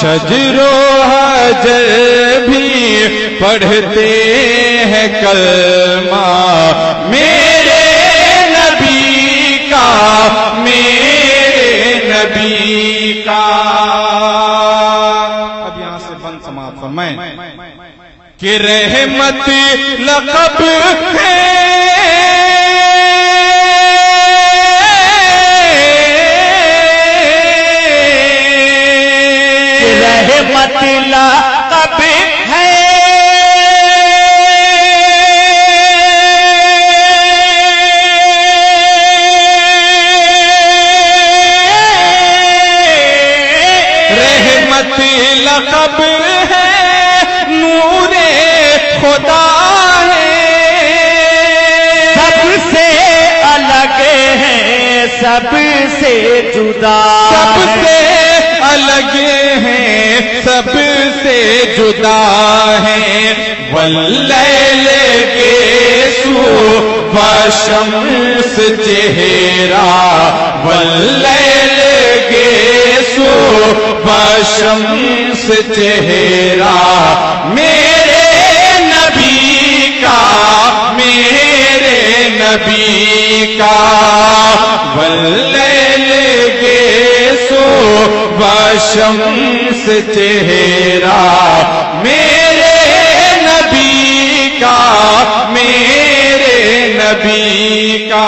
شجر و حجر بھی پڑھتے ہیں کلمہ میرے نبی کا، میرے نبی کا۔ اب یہاں سے بند سماعت فرمائیں کہ رحمت لقب ہے رحمت لقب ہے رحمت لقب ہے نور خدا ہے سب سے الگ ہے سب سے جدا سب سے الگ ہیں سب سے جدا ہیں واللیل کے صبح شمس چہرہ واللیل کے صبح شمس چہرہ میرے نبی کا، میرے نبی کا واللیل کے شمس چہرہ میرے نبی کا، میرے نبی کا۔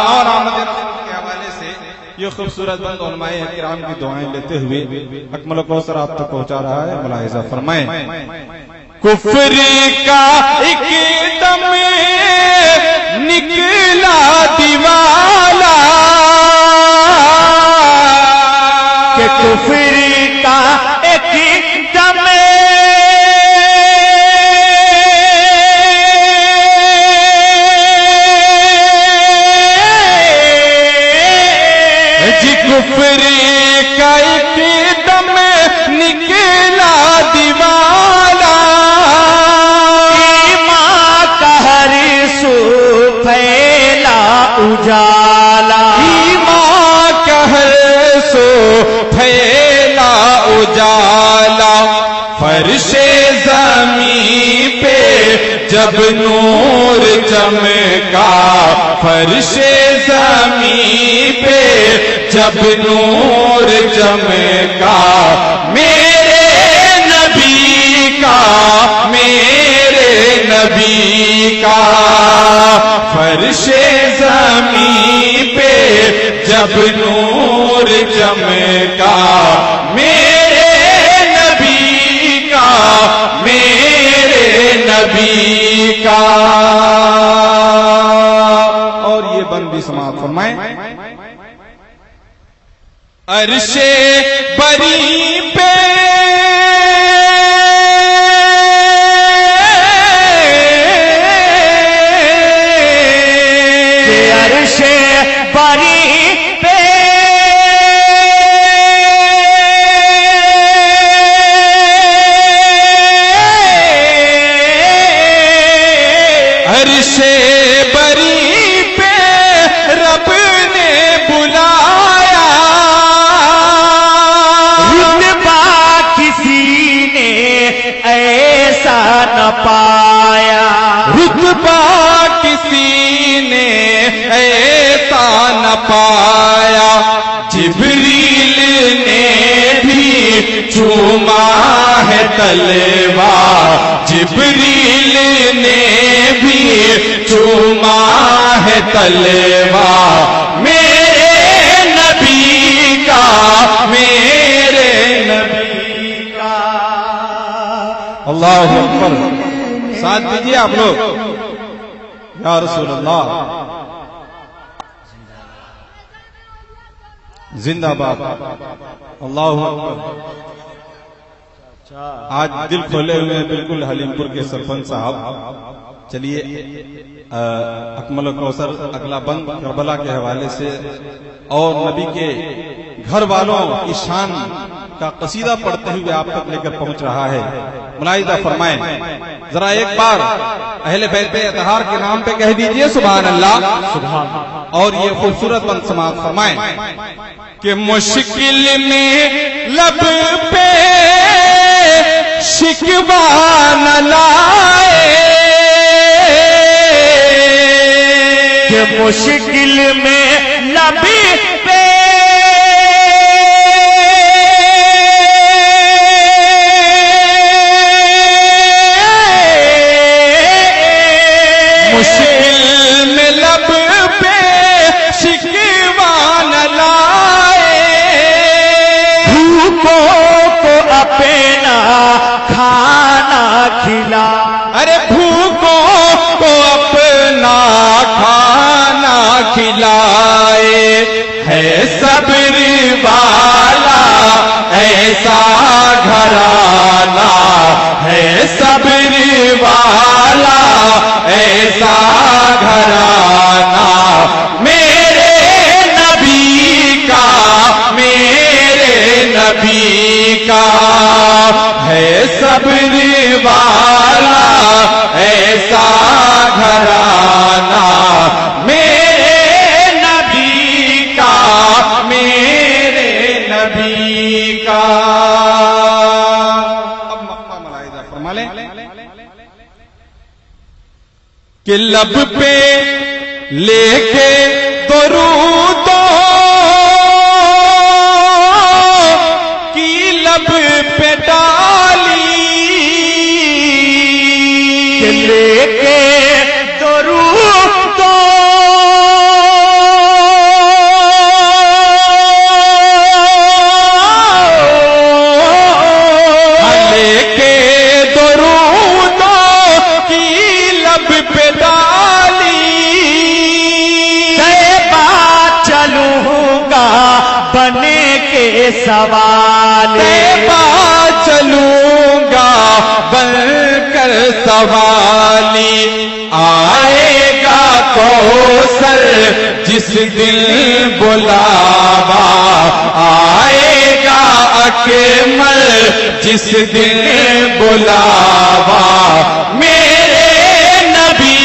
اور آمد رسول کے حوالے سے یہ خوبصورت بند علماء کرام کی دعائیں لیتے ہوئے اکمل کوثر آپ تک پہنچا رہا ہے، ملاحظہ فرمائیں۔ کفر کا ایک دم نکلا دیوالا کہ کفر کا ایک دم جی کفر کا ایک دم نکلا دیوالا ایمان کا ہر سو پھیلا اجالا ایمان کا ہر سو پھیلا اجالا فرش زمین پہ جب نور چمکا فرش زمین پہ جب نور چمکا میرے نبی کا، میرے نبی کا فرش زمین پہ جب نور چمکا میرے نبی کا، میرے نبی کا۔ اور یہ بند بھی سماعت فرمائیں۔ عرش بری پہ عرش بری پہ عرش بری پہ رب نے بلایا رتبہ کسی نے ایسا نہ پایا رتبہ کسی نے ایسا نہ پایا جبریل نے بھی چوما ہے تلوار جبریل نے بھی چوما ہے تلوار میرے نبی کا، میرے نبی کا۔ اللہ اکبر، ساتھ دیجیے آپ لوگ، یا رسول اللہ زندہ باد، اللہ اکبر۔ آج دل کھولے ہوئے ہیں بالکل حلیم پور کے سرپنچ صاحب۔ چلیے اکمل کوثر اگلا بند کربلا کے حوالے سے اور نبی کے گھر والوں کی شان کا قصیدہ پڑھتے ہوئے آپ تک لے کر پہنچ رہا ہے، ملاحظہ فرمائیں۔ ذرا ایک بار اہل بیت اطہار کے نام پہ کہہ دیجئے سبحان اللہ، اور یہ خوبصورت بند سماعت فرمائیں کہ مشکل میں لب پہ شکوہ نہ لائے کہ مشکل میں نبی پہ مشکل میں لب پہ شکوہ نہ لائے بھوکوں کو اپنا کھانا کھلا ارے بھوکوں کو اپنا کھانا کھلائے ہے صبر والا ایسا گھرانہ ہے صبر والا ایسا گھرانہ میرے نبی کا ہے صبر والا ایسا گھرانہ میرے نبی کا اب مقام ملاحظہ فرما لیں کہ لب پہ لے کے درود کی لب پہ ڈالی کہ لے کے درود لے کے درود کی لب پہ ڈالی چلوں گا بنے کے سوالے چلوں گا بن کر سوالی آئے گا کوثر جس دن بلاوا آئے گا اکمل جس دن بلاوا میرے نبی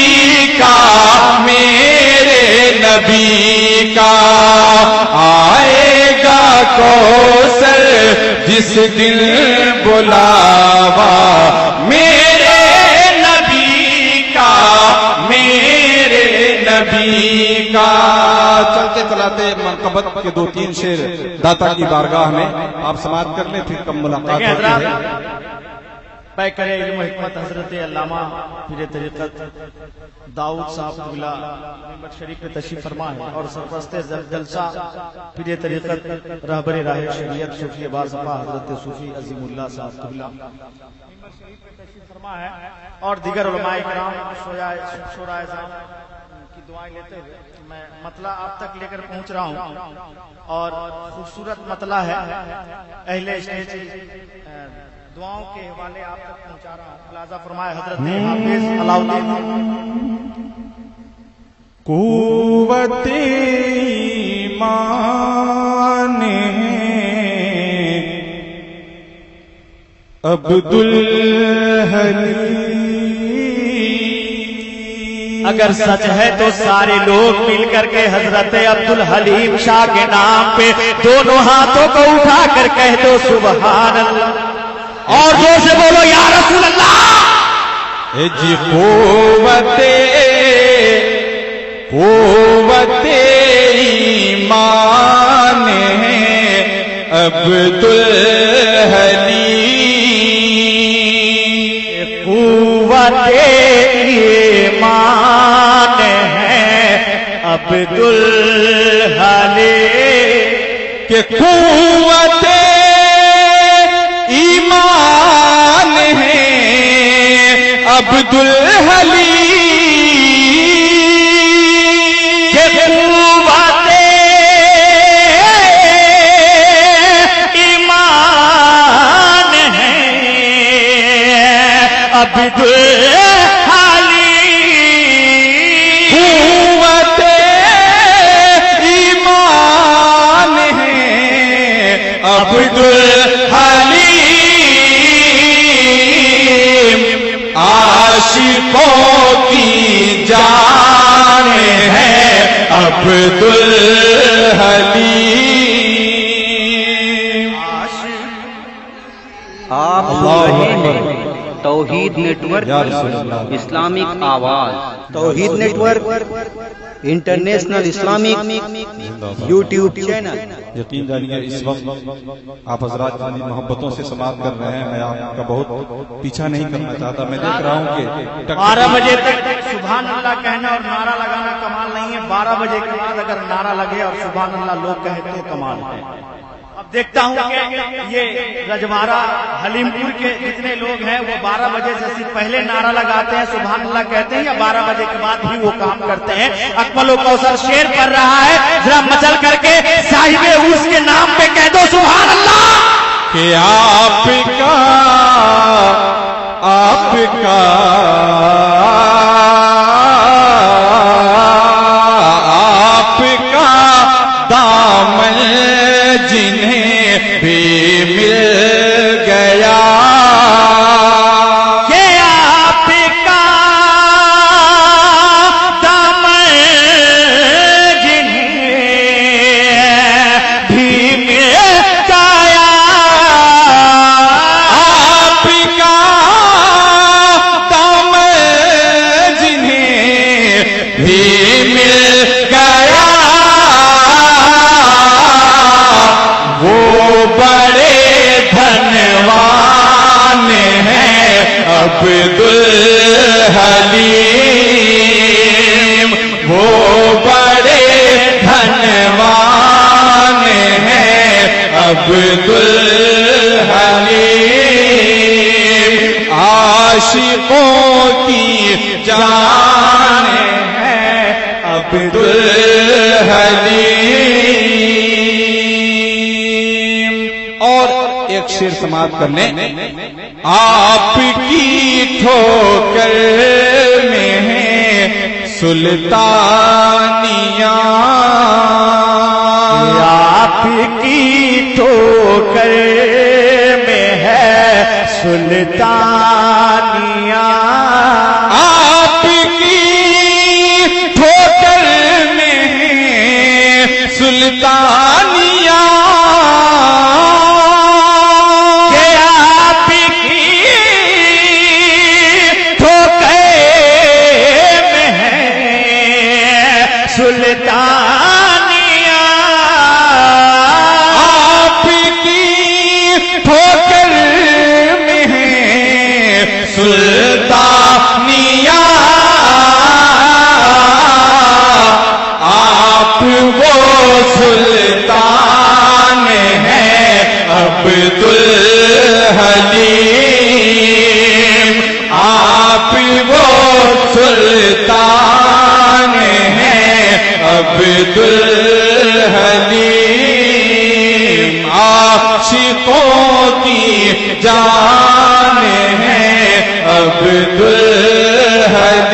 کا آئے گا کوثر جس دن بلاوا میرے نبی کا چلتے چلاتے منقبت کے 2-3 شعر داتا کی بارگاہ میں آپ سماعت کر لیں پھر کم ملاقات ہوتی ہے پے کرے علم و حکمت حضرت علامہ پیر طریقت داؤد صاحب قبلہ ممبر شریف میں تشریف فرما ہے اور سرپرست جلسہ پیر طریقت رہبر راہ شریعت صوفی باصفا حضرت صوفی عظیم اللہ صاحب قبلہ ممبر شریف میں تشریف فرما ہے اور دیگر علماء کرام شورا اعظام کی دعائیں لیتے ہوئے میں مطلع آپ تک لے کر پہنچ رہا ہوں اور خوبصورت مطلع ہے اہل اسٹیج دعاؤں کے حوالے آپ تک پہنچا رہا ہوں ملاحظہ فرمائے حضرت حافظ علاؤالدین قوت ایمان عبدالحلیم اگر سچ ہے تو سارے لوگ مل کر کے حضرت عبدالحلیم شاہ کے نام پہ دونوں ہاتھوں کو اٹھا کر کہہ دو سبحان اللہ اور زور سے بولو یا رسول اللہ جی قوت ایمان عبدالحلیم قوت ایمان ہے عبدالحلیم کہ قوت ایمان ہے عبدالحلیم کہ قوت ایمان ہے عبدالحلیم قوت ایمان ہے آپ سن رہے ہیں توحید نیٹورک اسلامک آواز توحید network international Islamic YouTube channel. یقین جانیے اس وقت آپ حضرات جانی محبتوں سے سماعت کر رہے ہیں. میں آپ کا بہت پیچھا نہیں کرنا چاہتا. میں دیکھ رہا ہوں کہ 12 بجے تک سبحان اللہ کہنا اور نعرہ لگانا کمال نہیں ہے. 12 بجے کے بعد اگر نعرہ لگے اور سبحان اللہ لوگ کہیں تو کمال ہے. اب دیکھتا ہوں کہ یہ رجوارہ حلیم پور کے جتنے لوگ ہیں وہ 12 بجے سے پہلے نعرہ لگاتے ہیں سبحان اللہ کہتے ہیں یا 12 بجے کے بعد ہی وہ کام کرتے ہیں. اکمل و کوثر شعر پڑھ رہا ہے, ذرا مچل کر کے صاحب اس کے نام پہ کہہ دو سبحان اللہ. کہ آپ کا دامن جنہیں بھی مل گیا, کہ آپ کا دامن جنہیں بھی مل گیا, آپ کا دامن جنہیں بھی مل گیا, وہ بڑے دھنوان ہیں عبد الحلیم, وہ بڑے دھنوان ہیں عبد الحلیم, عاشقوں کی جان ہے عبد الحلیم. اور ایک شعر سماعت کر لیں. آپ کی ٹھوکر میں ہے سلطانیاں, آپ کی ٹھوکر میں ہے سلطانیاں, آپ کی ٹھوکر میں ہے سلطانیاں, کہ آپ کی ٹھوکر میں ہے سلطانیاں, آپ کی ٹھوکر میں ہے سلطانیاں, آپ وہ سلطان ہیں عبد الحلیم, آپ وہ سلطان ہیں عبد الحلیم, عاشقوں کی جان ہے عبد الحلیم.